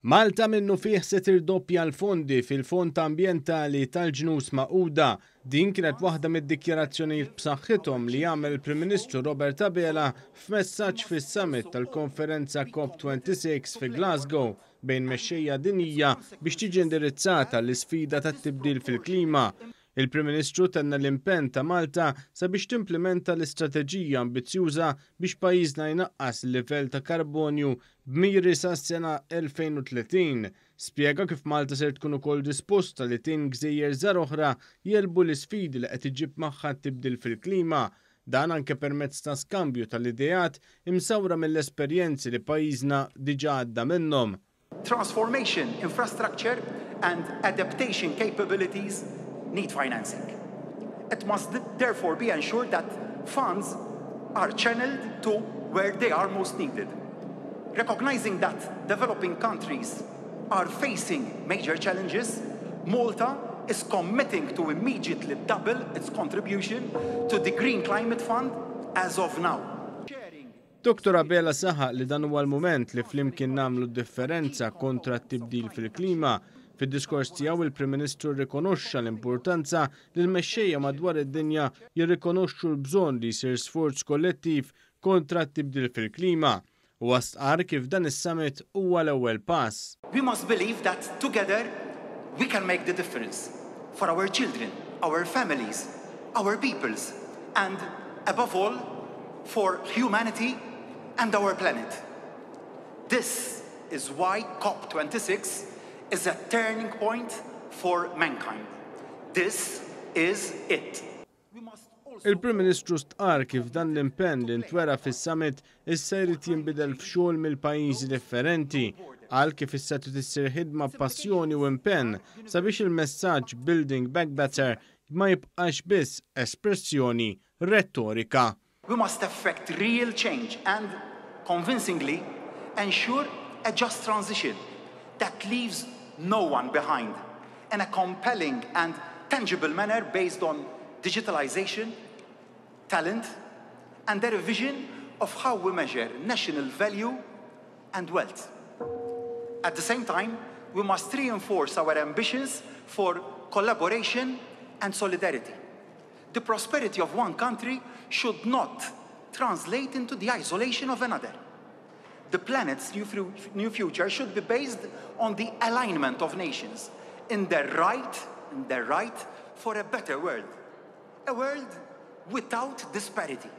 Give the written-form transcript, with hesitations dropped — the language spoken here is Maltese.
Malta minnu fih se tirdoppja l-fondi fil-Fond Ambjentali tal-Ġnus Magħquda. Din kienet waħda mid-dikjarazzjonijiet b'saħħithom li jagħmel il-Prim Ministru Robert Abela f'messaġġ fis-summit tal-konferenza COP26 fi Glasgow bejn mexxejja dinjija biex tiġi indirizzata l-isfida tat-tibdil fil-klima. Il-Prim Ministru tenna l-impenn ta' Malta sabiex timplementa l-istrateġija ambizzjuża biex pajjiżna jnaqqas il-livell ta' karbonju b'miri sas-sena 2030. Spjega kif Malta ser tkun ukoll disposta li tin gżejjer żgħar oħra jelbu l-isfidi li qed iġib magħha tibdil fil-klima. Dan anke permezz ta' skambju tal-ideat imsawra mill-esperjenzi li pajjiżna diġà għadda minnhom. Transformation, infrastructure and adaptation capabilities need financing. It must therefore be ensured that funds are channeled to where they are most needed. Recognizing that developing countries are facing major challenges, Malta is committing to immediately double its contribution to the Green Climate Fund as of now. Dr. Abela saħaq li dan huwa l-mument li flimkien nagħmlu differenza kontra t-tibdil fil-klima. Fid-diskors tiegħu il-Prim Ministru rikonoxxa l-importanza li l-mexxejja madwar id-dinja jirrikonoxxu l-bżonn li jsir sforz kollettiv kontra t-tibdil fil-klima. U stqarr kif dan is-summit huwa l-ewwel pass. We must believe that together we can make the difference for our children, our families, our peoples, and above all for humanity and our planet. This is why COP26 is a turning point for mankind. This is it. Il-Prim Ministru stqarr kif dan l-impenn li ntwera fis-summit issa jrid jinbidel f'xogħol mill-pajjiżi differenti, qal kif issa trid issir ħidma b'passjoni u impenn sabiex il-messaġġ Building Back Better ma jibqax biss espressjoni retorika. We must effect real change and convincingly ensure a just transition that leaves no one behind in a compelling and tangible manner based on digitalization, talent, and a vision of how we measure national value and wealth. At the same time, we must reinforce our ambitions for collaboration and solidarity. The prosperity of one country should not translate into the isolation of another. The planet's new future should be based on the alignment of nations in their right for a better world. A world without disparity.